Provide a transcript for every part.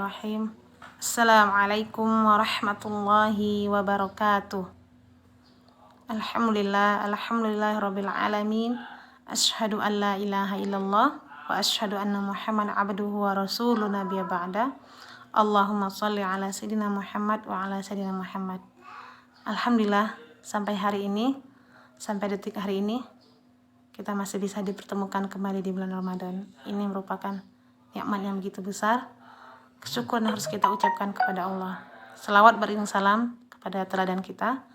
Bismillahirrahmanirrahim. Assalamualaikum warahmatullahi wabarakatuh. Alhamdulillahirabbil alamin. Asyhadu an la ilaha illallah wa asyhadu anna Muhammadan abduhu wa rasuluhu nabiyya ba'da. Allahumma shalli ala sayyidina Muhammad wa ala sayyidina Muhammad. Alhamdulillah, sampai hari ini, sampai detik hari ini, kita masih bisa dipertemukan kembali di bulan Ramadan. Ini merupakan nikmat yang begitu besar. Kesyukuran harus kita ucapkan kepada Allah. Selawat beriring salam kepada teladan kita,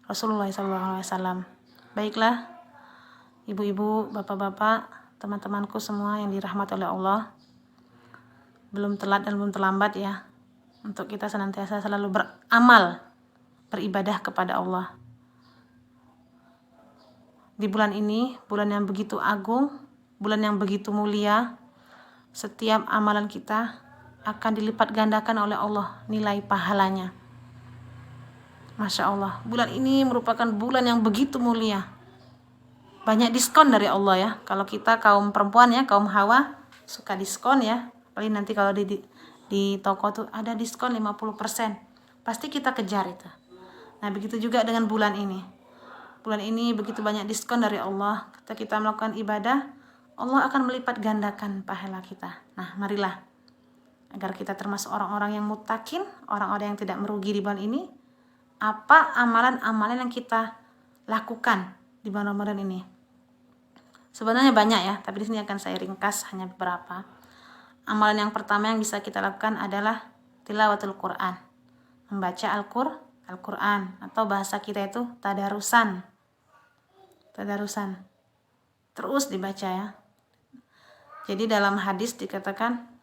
Rasulullah SAW. Baiklah, ibu-ibu, bapak-bapak, teman-temanku semua yang dirahmati oleh Allah. Belum telat dan belum terlambat ya, untuk kita senantiasa selalu beramal, beribadah kepada Allah. Di bulan ini, bulan yang begitu agung, bulan yang begitu mulia, setiap amalan kita akan dilipat gandakan oleh Allah nilai pahalanya. Masya Allah, bulan ini merupakan bulan yang begitu mulia. Banyak diskon dari Allah ya. Kalau kita kaum perempuan ya, kaum hawa, suka diskon ya. Paling nanti kalau di toko tuh ada diskon 50%. Pasti kita kejar itu. Nah begitu juga dengan bulan ini. Bulan ini begitu banyak diskon dari Allah. Ketika kita melakukan ibadah, Allah akan melipat gandakan pahala kita. Nah marilah, agar kita termasuk orang-orang yang muttaqin, orang-orang yang tidak merugi di bulan ini. Apa amalan-amalan yang kita lakukan di bulan Ramadan ini? Sebenarnya banyak ya, tapi di sini akan saya ringkas hanya beberapa. Amalan yang pertama yang bisa kita lakukan adalah tilawatul Quran. Membaca Al-Quran, atau bahasa kita itu tadarusan. Tadarusan. Terus dibaca ya. Jadi dalam hadis dikatakan,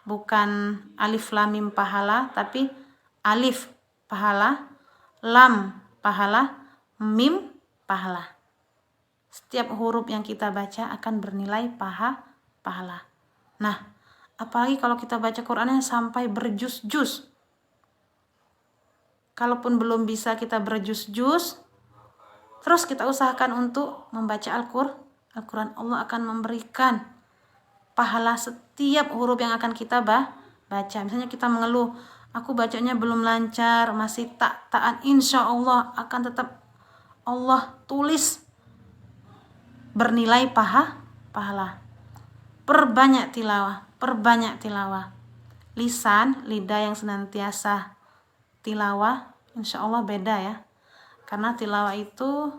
bukan alif lam mim pahala, tapi alif pahala, lam pahala, mim pahala. Setiap huruf yang kita baca akan bernilai pahala. Nah, apalagi kalau kita baca Qurannya sampai berjuz-juz. Kalaupun belum bisa kita berjuz-juz, terus kita usahakan untuk membaca Al-Quran. Allah akan memberikan pahala setiap huruf yang akan kita baca. Misalnya kita mengeluh, aku bacanya belum lancar, masih taat, insya Allah akan tetap Allah tulis bernilai pahala. Perbanyak tilawah. Lisan, lidah yang senantiasa tilawah, insya Allah beda ya. Karena tilawah itu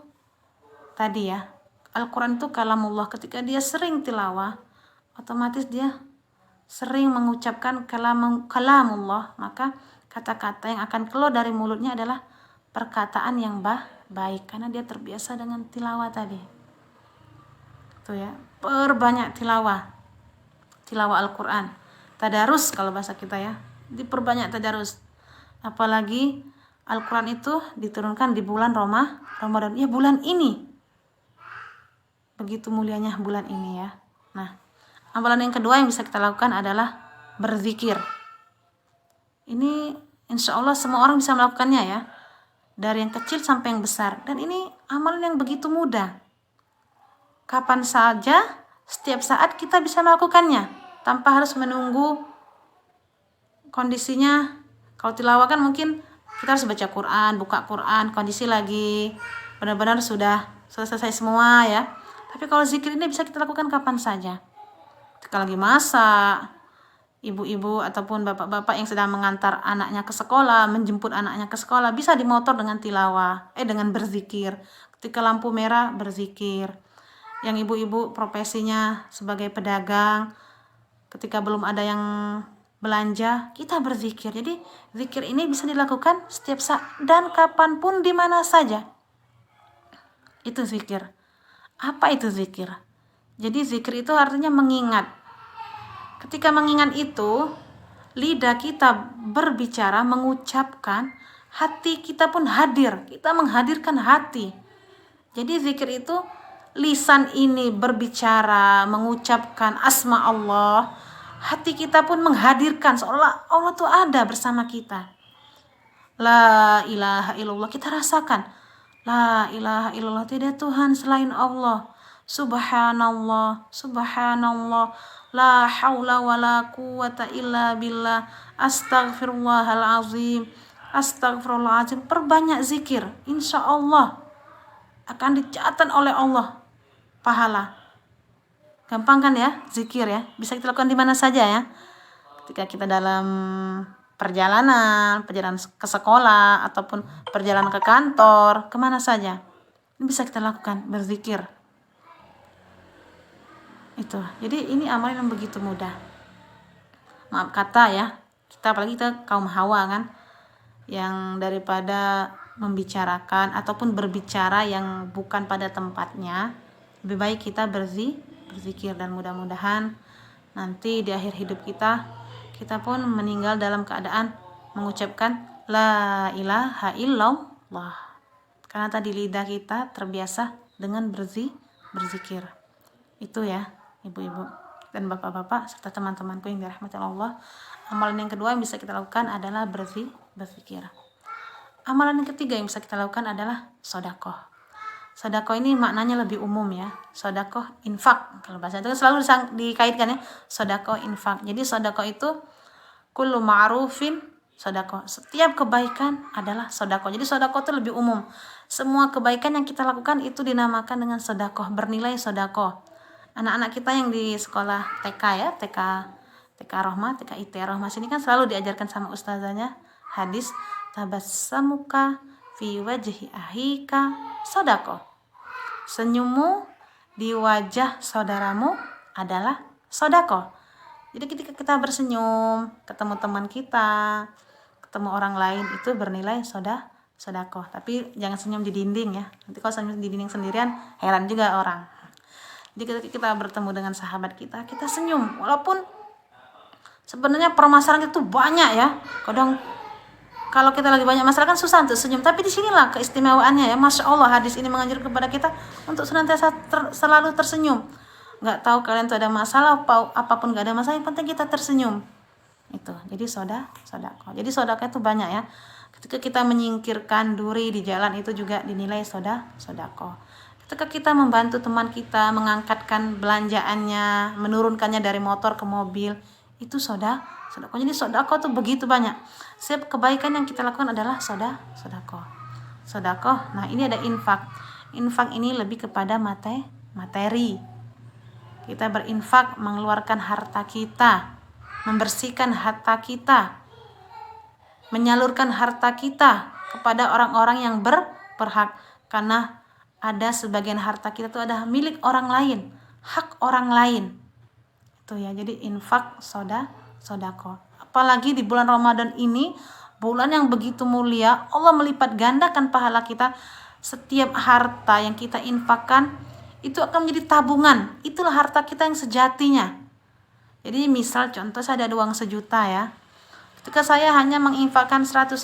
tadi ya, Al-Quran itu kalamullah. Ketika dia sering tilawah, otomatis dia sering mengucapkan kalamullah, maka kata-kata yang akan keluar dari mulutnya adalah perkataan yang baik, karena dia terbiasa dengan tilawah tadi. Itu ya, perbanyak tilawah Al-Quran. Tadarus kalau bahasa kita ya, diperbanyak tadarus. Apalagi Al-Quran itu diturunkan di bulan Ramadan. Ya bulan ini, begitu mulianya bulan ini ya. Nah, amalan yang kedua yang bisa kita lakukan adalah berzikir. Ini insya Allah semua orang bisa melakukannya ya, dari yang kecil sampai yang besar. Dan ini amalan yang begitu mudah. Kapan saja, setiap saat kita bisa melakukannya, tanpa harus menunggu kondisinya. Kalau tilawah kan mungkin kita harus baca Quran, buka Quran, kondisi lagi benar-benar sudah selesai semua ya. Tapi kalau zikir ini bisa kita lakukan kapan saja. Ketika lagi masak, ibu-ibu ataupun bapak-bapak yang sedang mengantar anaknya ke sekolah, menjemput anaknya ke sekolah, bisa di motor dengan tilawah, dengan berzikir. Ketika lampu merah, berzikir. Yang ibu-ibu profesinya sebagai pedagang, ketika belum ada yang belanja, kita berzikir. Jadi zikir ini bisa dilakukan setiap saat dan kapanpun, di mana saja. Itu zikir. Apa itu zikir? Jadi zikir itu artinya mengingat. Ketika mengingat itu, lidah kita berbicara, mengucapkan, hati kita pun hadir. Kita menghadirkan hati. Jadi zikir itu, lisan ini berbicara, mengucapkan asma Allah, hati kita pun menghadirkan, seolah Allah tuh ada bersama kita. La ilaha illallah, kita rasakan. La ilaha illallah, tidak Tuhan selain Allah. Subhanallah, subhanallah. La haula wala quwata illa billah. Astaghfirullahalazim. Astagfirullahaladzim. Perbanyak zikir, insya Allah akan dicatat oleh Allah pahala. Gampang kan ya zikir ya, bisa kita lakukan di mana saja ya. Ketika kita dalam perjalanan ke sekolah ataupun perjalanan ke kantor, kemana saja bisa kita lakukan berzikir. Itu. Jadi ini amalan yang begitu mudah. Maaf kata ya, kita apalagi kita kaum Hawa kan, yang daripada membicarakan ataupun berbicara yang bukan pada tempatnya, lebih baik kita berzikir, dan mudah-mudahan nanti di akhir hidup kita pun meninggal dalam keadaan mengucapkan la ilaha illallah, karena tadi lidah kita terbiasa dengan berzikir. Itu ya ibu-ibu dan bapak-bapak serta teman-temanku yang dirahmati Allah. Amalan yang kedua yang bisa kita lakukan adalah berzikir. Amalan yang ketiga yang bisa kita lakukan adalah sedekah. Sedekah ini maknanya lebih umum ya. Sedekah infak, kalau bahasa itu selalu dikaitkan ya, sedekah infak. Jadi sedekah itu kullu ma'rufin sedekah. Setiap kebaikan adalah sedekah. Jadi sedekah itu lebih umum. Semua kebaikan yang kita lakukan itu dinamakan dengan sedekah, bernilai sedekah. Anak-anak kita yang di sekolah TK ya, TK Rohmah, TK IT Rohmah sini kan selalu diajarkan sama ustazanya hadis tabassamuka fi wajhi ahika sedekah. Senyummu di wajah saudaramu adalah sedekah. Jadi ketika kita bersenyum, ketemu teman kita, ketemu orang lain, itu bernilai sedekah. Tapi jangan senyum di dinding ya. Nanti kalau senyum di dinding sendirian, heran juga orang. Jadi ketika kita bertemu dengan sahabat kita senyum. Walaupun sebenarnya permasalahan itu banyak ya. Kadang kalau kita lagi banyak masalah kan susah untuk senyum. Tapi disinilah keistimewaannya ya. Masya Allah, hadis ini menganjurkan kepada kita untuk senantiasa selalu tersenyum. Nggak tahu kalian tuh ada masalah apapun, nggak ada masalah, yang penting kita tersenyum. Itu. Jadi sedekah. Jadi sedekah itu banyak ya. Ketika kita menyingkirkan duri di jalan itu juga dinilai sedekah. Ketika kita membantu teman kita mengangkatkan belanjaannya, menurunkannya dari motor ke mobil, itu sedekah. Jadi sedekah itu begitu banyak. Setiap kebaikan yang kita lakukan adalah sedekah. Sedekah. Nah, ini ada infak. Infak ini lebih kepada materi. Kita berinfak, mengeluarkan harta kita, membersihkan harta kita, menyalurkan harta kita kepada orang-orang yang berhak, karena ada sebagian harta kita itu ada milik orang lain, hak orang lain. Itu ya, jadi infak sedekah. Apalagi di bulan Ramadan ini, bulan yang begitu mulia, Allah melipat gandakan pahala kita. Setiap harta yang kita infakkan itu akan menjadi tabungan. Itulah harta kita yang sejatinya. Jadi misal contoh saya ada uang 1 juta ya. Ketika saya hanya menginfakkan 100.000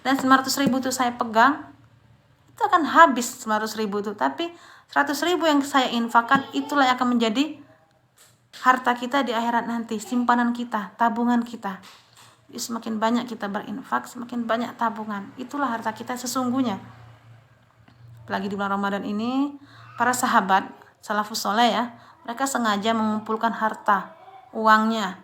dan 900.000 itu saya pegang, itu akan habis 900.000 itu. Tapi 100.000 yang saya infakkan itulah yang akan menjadi harta kita di akhirat nanti, simpanan kita, tabungan kita. Jadi semakin banyak kita berinfak, semakin banyak tabungan. Itulah harta kita sesungguhnya. Apalagi di bulan Ramadan ini, para sahabat salafus soleh ya, mereka sengaja mengumpulkan harta, uangnya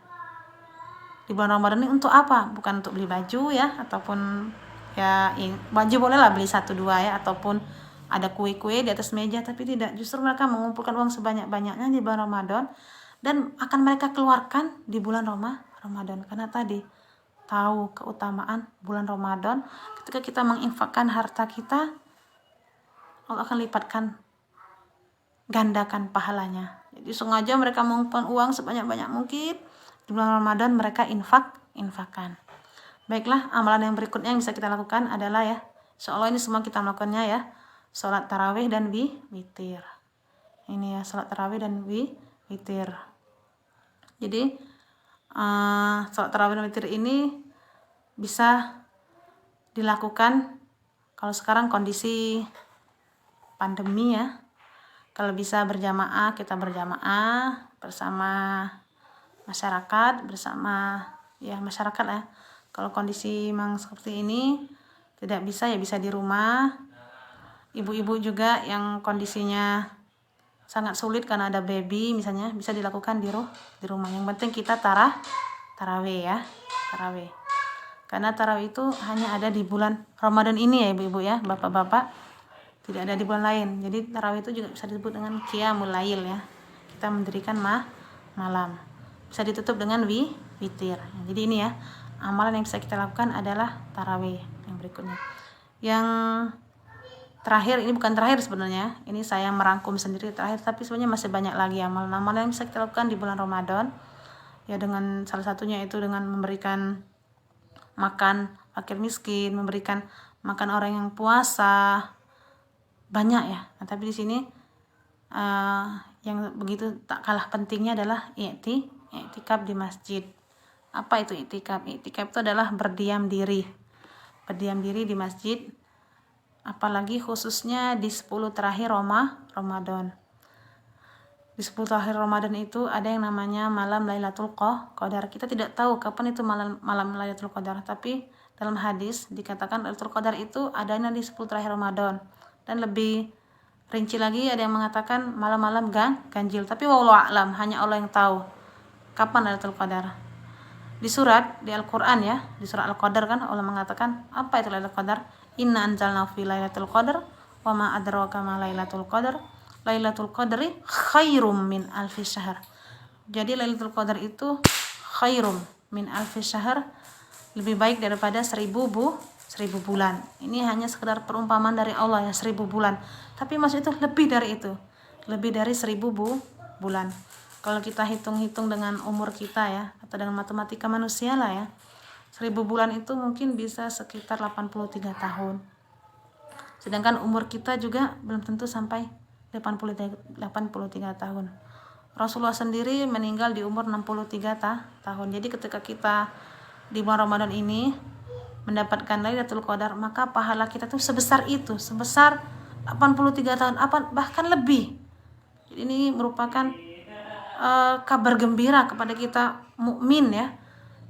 di bulan Ramadan ini untuk apa? Bukan untuk beli baju ya, ataupun ya baju bolehlah beli 1-2 ya, ataupun ada kue-kue di atas meja, tapi tidak. Justru mereka mengumpulkan uang sebanyak-banyaknya di bulan Ramadan dan akan mereka keluarkan di bulan Ramadan, karena tadi tahu keutamaan bulan Ramadan. Ketika kita menginfakkan harta kita, Allah akan lipatkan gandakan pahalanya. Jadi sengaja mereka mengumpulkan uang sebanyak-banyak mungkin di bulan Ramadan, mereka infakkan. Baiklah, amalan yang berikutnya yang bisa kita lakukan adalah ya, insyaallah ini semua kita melakukannya ya, sholat tarawih dan witir. Ini ya, sholat tarawih dan witir. Jadi sholat tarawih dan witir ini bisa dilakukan kalau sekarang kondisi pandemi ya. Kalau bisa berjamaah, kita berjamaah bersama masyarakat, bersama ya masyarakat ya. Kalau kondisi memang seperti ini tidak bisa, ya bisa di rumah. Ibu-ibu juga yang kondisinya sangat sulit karena ada baby misalnya, bisa dilakukan di rumah. Yang penting kita tarawih ya, tarawih. Karena tarawih itu hanya ada di bulan Ramadan ini ya ibu-ibu ya, bapak-bapak, tidak ada di bulan lain. Jadi tarawih itu juga bisa disebut dengan qiyamul lail ya, kita mendirikan malam. Bisa ditutup dengan witir. Jadi ini ya, amalan yang bisa kita lakukan adalah tarawih. Yang berikutnya, yang terakhir, ini bukan terakhir sebenarnya, ini saya merangkum sendiri terakhir, tapi sebenarnya masih banyak lagi amalan-amalan yang bisa kita lakukan di bulan Ramadan ya, dengan salah satunya itu dengan memberikan makan fakir miskin, memberikan makan orang yang puasa, banyak ya. Nah, tapi di sini yang begitu tak kalah pentingnya adalah i'tikaf di masjid. Apa itu i'tikaf? I'tikaf itu adalah berdiam diri di masjid, apalagi khususnya di 10 terakhir Ramadan. Di 10 terakhir Ramadan itu ada yang namanya malam Lailatul Qadar. Kita tidak tahu kapan itu malam Lailatul Qadar, tapi dalam hadis dikatakan Lailatul Qadar itu adanya di 10 terakhir Ramadan. Dan lebih rinci lagi ada yang mengatakan malam-malam ganjil, tapi wallahu a'lam, hanya Allah yang tahu kapan Lailatul Qadar. Di Al-Qur'an ya, di surah Al-Qadar kan Allah mengatakan apa itu Lailatul Qadar? Inna anzalnahu fi Lailatul Qadar wa ma adraka ma Lailatul Qadar. Lailatul Qadri khairum min alfi syahr. Jadi Lailatul Qadar itu khairum min alfi syahr, lebih baik daripada 1000 bulan. Ini hanya sekedar perumpamaan dari Allah ya, 1000 bulan. Tapi maksud itu lebih dari itu. Lebih dari 1000 bulan. Kalau kita hitung-hitung dengan umur kita ya, atau dengan matematika manusia lah ya, 1000 bulan itu mungkin bisa sekitar 83 tahun. Sedangkan umur kita juga belum tentu sampai 83 tahun. Rasulullah sendiri meninggal di umur 63 tahun. Jadi ketika kita di bulan Ramadan ini mendapatkan Lailatul Qadar, maka pahala kita tuh sebesar itu, sebesar 83 tahun, bahkan lebih. Jadi ini merupakan kabar gembira kepada kita mukmin ya,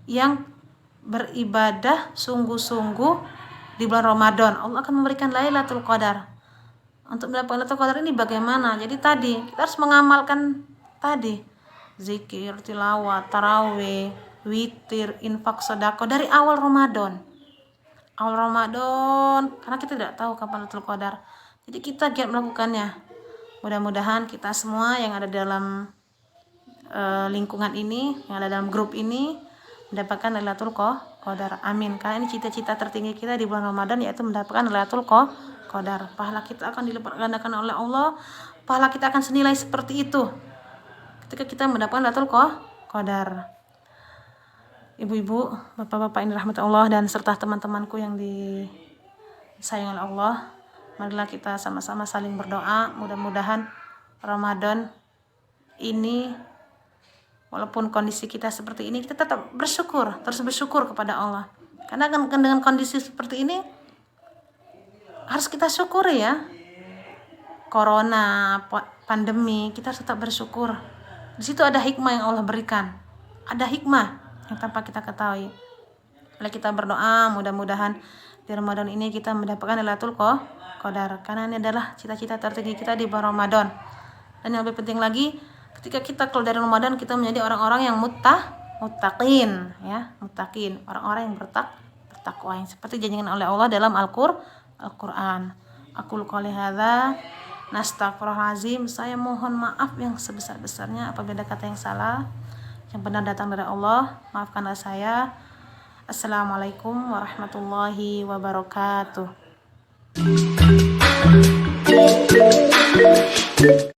yang beribadah sungguh-sungguh di bulan Ramadan. Allah akan memberikan Lailatul Qadar. Untuk mendapatkan Lailatul Qadar ini bagaimana? Jadi tadi kita harus mengamalkan tadi zikir, tilawat, tarawih, witir, infak, sedekah dari awal Ramadan. Karena kita tidak tahu kapan Lailatul Qadar. Jadi kita giat melakukannya. Mudah-mudahan kita semua yang ada dalam lingkungan ini, yang ada dalam grup ini mendapatkan Lailatul Qadar. Amin. Karena ini cita-cita tertinggi kita di bulan Ramadan, yaitu mendapatkan Lailatul Qadar. Pahala kita akan dilipat gandakan oleh Allah. Pahala kita akan senilai seperti itu ketika kita mendapatkan Lailatul Qadar. Ibu-ibu, bapak-bapak ini rahmat Allah dan serta teman-temanku yang disayang oleh Allah, marilah kita sama-sama saling berdoa. Mudah-mudahan Ramadan ini, walaupun kondisi kita seperti ini, kita tetap terus bersyukur kepada Allah. Karena kan dengan kondisi seperti ini harus kita syukuri ya. Corona, pandemi, kita harus tetap bersyukur. Di situ ada hikmah yang Allah berikan. Ada hikmah yang tanpa kita ketahui. Kalau kita berdoa, mudah-mudahan di Ramadan ini kita mendapatkan Lailatul Qadar. Karena ini adalah cita-cita tertinggi kita di bulan Ramadan. Dan yang lebih penting lagi, ketika kita keluar dari Ramadan, kita menjadi orang-orang yang muttaqin ya, muttaqin, orang-orang yang bertakwa, yang seperti dijanjikan oleh Allah dalam Al-Qur'an. Aqulu qouli hadza, nastaghfirullahalazim. Saya mohon maaf yang sebesar-besarnya apabila ada kata yang salah. Yang benar datang dari Allah, maafkanlah saya. Assalamualaikum warahmatullahi wabarakatuh.